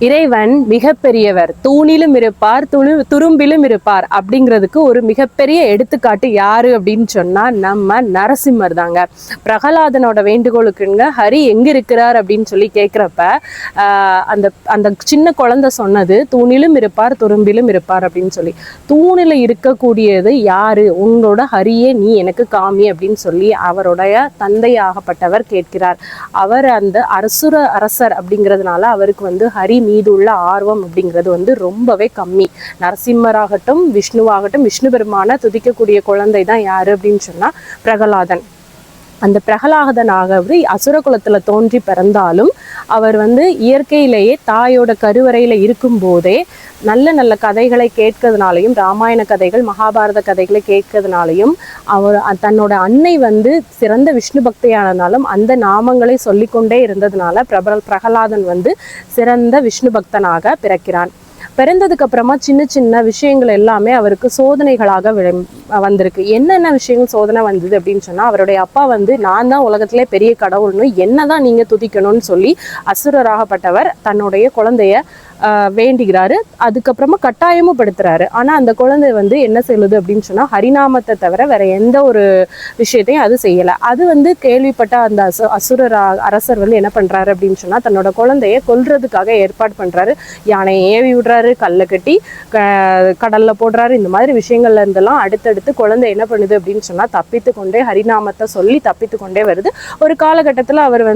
இறைவன் மிகப்பெரியவர், தூணிலும் இருப்பார் துரும்பிலும் இருப்பார் அப்படிங்கிறதுக்கு ஒரு மிகப்பெரிய எடுத்துக்காட்டு யாரு அப்படின்னு சொன்னா நம்ம நரசிம்மர் தாங்க. பிரகலாதனோட வேண்டுகோளுக்குங்க ஹரி எங்க இருக்கிறார் அப்படின்னு சொல்லி கேட்கிறப்ப அந்த அந்த சின்ன குழந்தை சொன்னது தூணிலும் இருப்பார் துரும்பிலும் இருப்பார் அப்படின்னு சொல்லி. தூணில இருக்கக்கூடியது யாரு? உங்களோட ஹரியே நீ எனக்கு காமி அப்படின்னு சொல்லி அவருடைய தந்தையாகப்பட்டவர் கேட்கிறார். அவர் அந்த அரசர் அப்படிங்கிறதுனால அவருக்கு ஹரி மீது உள்ள ஆர்வம் அப்படிங்கிறது ரொம்பவே கம்மி. நரசிம்மராகட்டும் விஷ்ணுவாகட்டும் விஷ்ணு பெருமான துதிக்கக்கூடிய குழந்தை தான் யாரு அப்படின்னு சொன்னா பிரகலாதன். அந்த பிரகலாதனாகவே அசுர குலத்துல தோன்றி பிறந்தாலும் அவர் இயற்கையிலேயே தாயோட கருவறையில இருக்கும் போதே நல்ல நல்ல கதைகளை கேட்கறதுனாலையும் ராமாயண கதைகள் மகாபாரத கதைகளை கேட்கறதுனாலையும் அவர் தன்னோட அன்னை சிறந்த விஷ்ணு பக்தியானதுனாலும் அந்த நாமங்களை சொல்லிக்கொண்டே இருந்ததுனால பிரகலாதன் சிறந்த விஷ்ணு பக்தனாக பிறக்கிறான். பிறந்ததுக்கு அப்புறமா சின்ன சின்ன விஷயங்கள் எல்லாமே அவருக்கு சோதனைகளாக வந்திருக்கு. என்னென்ன விஷயங்கள் சோதனை வந்தது அப்படின்னு சொன்னா, அவருடைய அப்பா நான் தான் உலகத்திலே பெரிய கடவுள்னு என்னதான் நீங்க துதிக்கணும்னு சொல்லி அசுரராகப்பட்டவர் தன்னுடைய குழந்தைய வேண்டிக்கிறாரு. அதுக்கப்புறமா கட்டாயமும் படுத்துறாரு. ஆனா அந்த குழந்தை என்ன சொல்லுது அப்படின்னு சொன்னா, ஹரிநாமத்தை தவிர வேற எந்த ஒரு விஷயத்தையும் அது செய்யல. அது கேள்விப்பட்ட அந்த அரசர் என்ன பண்றாரு அப்படின்னு சொன்னா, தன்னோட குழந்தைய கொல்றதுக்காக ஏற்பாடு பண்றாரு. யானையை ஏவி விடுறாரு, கல்லை கட்டி கடல்ல போடுறாரு. இந்த மாதிரி விஷயங்கள்ல இருந்தெல்லாம் அடுத்தடுத்து குழந்தை என்ன பண்ணுது அப்படின்னு சொன்னா, தப்பித்து கொண்டே ஹரிநாமத்தை சொல்லி தப்பித்து கொண்டே வருது. ஒரு காலகட்டத்துல அவர்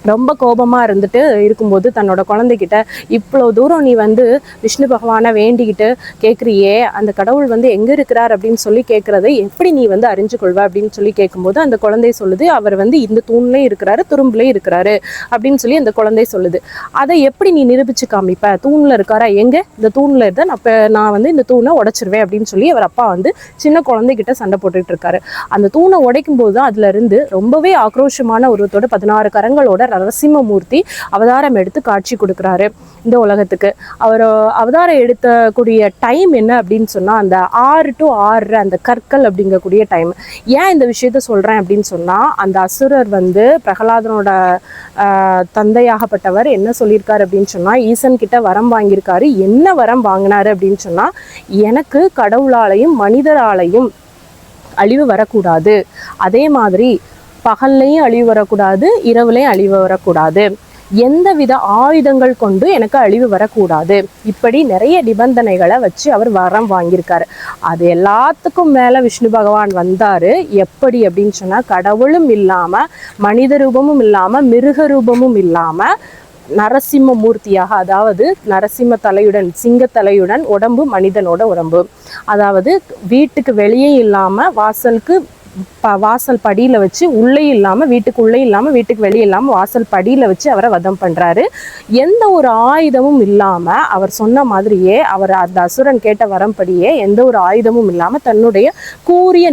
ரொம்ப கோபமா இருந்துட்டு இருக்கும்போது தன்னோட குழந்தைகிட்ட, இவ்வளோ தூரம் நீ விஷ்ணு பகவானை வேண்டிக்கிட்டு கேட்குறியே, அந்த கடவுள் எங்க இருக்கிறார் அப்படின்னு சொல்லி கேட்கறதை எப்படி நீ அறிஞ்சு கொள்வ அப்படின்னு சொல்லி கேட்கும்போது அந்த குழந்தை சொல்லுது, அவர் இந்த தூண்லேயும் இருக்கிறாரு துரும்புலேயும் இருக்கிறாரு அப்படின்னு சொல்லி அந்த குழந்தை சொல்லுது. அதை எப்படி நீ நிரூபிச்சு காமிப்ப? தூண்ல இருக்காரா? எங்க இந்த தூண்ல இருந்தா நான் இந்த தூணை உடைச்சிருவேன் அப்படின்னு சொல்லி அவர் அப்பா சின்ன குழந்தைகிட்ட சண்டை போட்டுட்டு இருக்காரு. அந்த தூணை உடைக்கும் போது அதுல இருந்து ரொம்பவே ஆக்ரோஷமான உருவத்தோட 16 கரங்களோட நரசிம்மமூர்த்தி அவதாரம் எடுத்து காட்சி கொடுக்குறாரு இந்த உலகத்துக்கு. அவர் அவதாரம் எடுத்தக்கூடிய டைம் என்ன அப்படின்னு சொன்னா, அந்த 6 to 6 அந்த கற்கள் அப்படிங்கக்கூடிய டைம். ஏன் இந்த விஷயத்த சொல்றேன் அப்படின்னு சொன்னா, அந்த அசுரர் பிரகலாதனோட தந்தையாகப்பட்டவர் என்ன சொல்லியிருக்காரு அப்படின்னு சொன்னா, ஈசன் கிட்ட வரம் வாங்கியிருக்காரு. என்ன வரம் வாங்கினாரு அப்படின்னு சொன்னா, எனக்கு கடவுளாலையும் மனிதராலையும் அழிவு வரக்கூடாது, அதே மாதிரி பகல்லையும் அழிவு வரக்கூடாது, இரவுலையும் அழிவு வரக்கூடாது, எந்தவித ஆயுதங்கள் கொண்டு எனக்கு அழிவு வரக்கூடாது, இப்படி நிறைய நிபந்தனைகளை வச்சு அவர் வரம் வாங்கியிருக்காரு. அது எல்லாத்துக்கும் மேல விஷ்ணு பகவான் வந்தாரு. எப்படி அப்படின்னு சொன்னா, கடவுளும் இல்லாம மனித ரூபமும் இல்லாம மிருக ரூபமும் இல்லாம நரசிம்ம மூர்த்தியாக, அதாவது நரசிம்ம தலையுடன் சிங்கத்தலையுடன் உடம்பு மனிதனோட உடம்பு, அதாவது வீட்டுக்கு வெளியே இல்லாம வாசல் படியில வச்சு உள்ளே இல்லாம வீட்டுக்கு உள்ளே இல்லாம வீட்டுக்கு வெளியே இல்லாம வாசல் படியில வச்சு அவரை வதம் பண்றாரு. எந்த ஒரு ஆயுதமும் இல்லாம அவர் சொன்ன மாதிரியே அவர் அந்த அசுரன் கேட்ட வரம்படியே எந்த ஒரு ஆயுதமும் இல்லாம தன்னுடைய கூரிய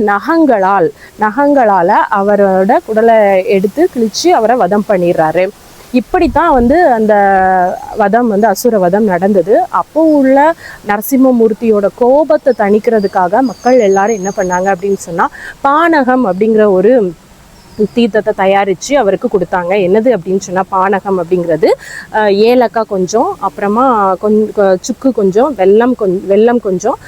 நகங்களால அவரோட குடலை எடுத்து கிழிச்சு அவரை வதம் பண்ணிடுறாரு. இப்படித்தான் அந்த வதம் அசுர வதம் நடந்தது. அப்போ உள்ள நரசிம்மமூர்த்தியோட கோபத்தை தணிக்கிறதுக்காக மக்கள் எல்லாரும் என்ன பண்ணாங்க அப்படின்னு சொன்னா, பானகம் அப்படிங்கிற ஒரு தீர்த்தத்தை தயாரித்து அவருக்கு கொடுத்தாங்க. என்னது அப்படின்னு சொன்னால், பானகம் அப்படிங்கிறது ஏலக்காய் கொஞ்சம், அப்புறமா சுக்கு கொஞ்சம், வெல்லம் கொஞ்சம்,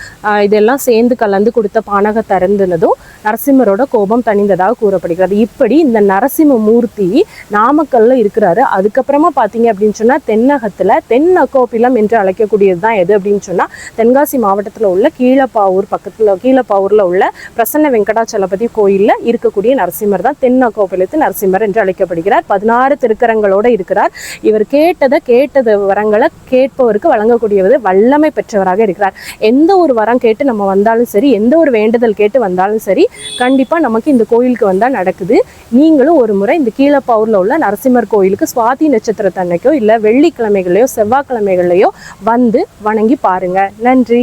இதெல்லாம் சேர்ந்து கலந்து கொடுத்த பானகம் திறந்துனதும் நரசிம்மரோட கோபம் தணிந்ததாக கூறப்படுகிறது. இப்படி இந்த நரசிம்ம மூர்த்தி நாமக்கல்ல இருக்கிறாரு. அதுக்கப்புறமா பார்த்தீங்க அப்படின்னு சொன்னால், தென்னகத்தில் தென்னகோபிலம் என்று அழைக்கக்கூடியது தான் எது அப்படின்னு சொன்னால், தென்காசி மாவட்டத்தில் உள்ள கீழப்பாவூரில் உள்ள பிரசன்ன வெங்கடாச்சலபதி கோயிலில் இருக்கக்கூடிய நரசிம்மர் தான் தென்னகோபிலத்து நரசிம்மர் என்று அழைக்கப்படுகிறார். 16 திருக்கரங்களோட இருக்கிறார். இவர் கேட்டது வரங்களை கேட்பவருக்கு வழங்கக்கூடியது வல்லமை பெற்றவராக இருக்கிறார். எந்த ஒரு வரம் கேட்டு நம்ம வந்தாலும் சரி, எந்த ஒரு வேண்டுதல் கேட்டு வந்தாலும் சரி, கண்டிப்பா நமக்கு இந்த கோயிலுக்கு வந்தா நடக்குது. நீங்களும் ஒரு முறை இந்த கீழப்பாவூர்ல உள்ள நரசிம்மர் கோயிலுக்கு சுவாதி நட்சத்திரத்தன்னைக்கோ இல்ல வெள்ளிக்கிழமைகளையோ செவ்வாய்க்கிழமைகளையோ வணங்கி பாருங்க. நன்றி.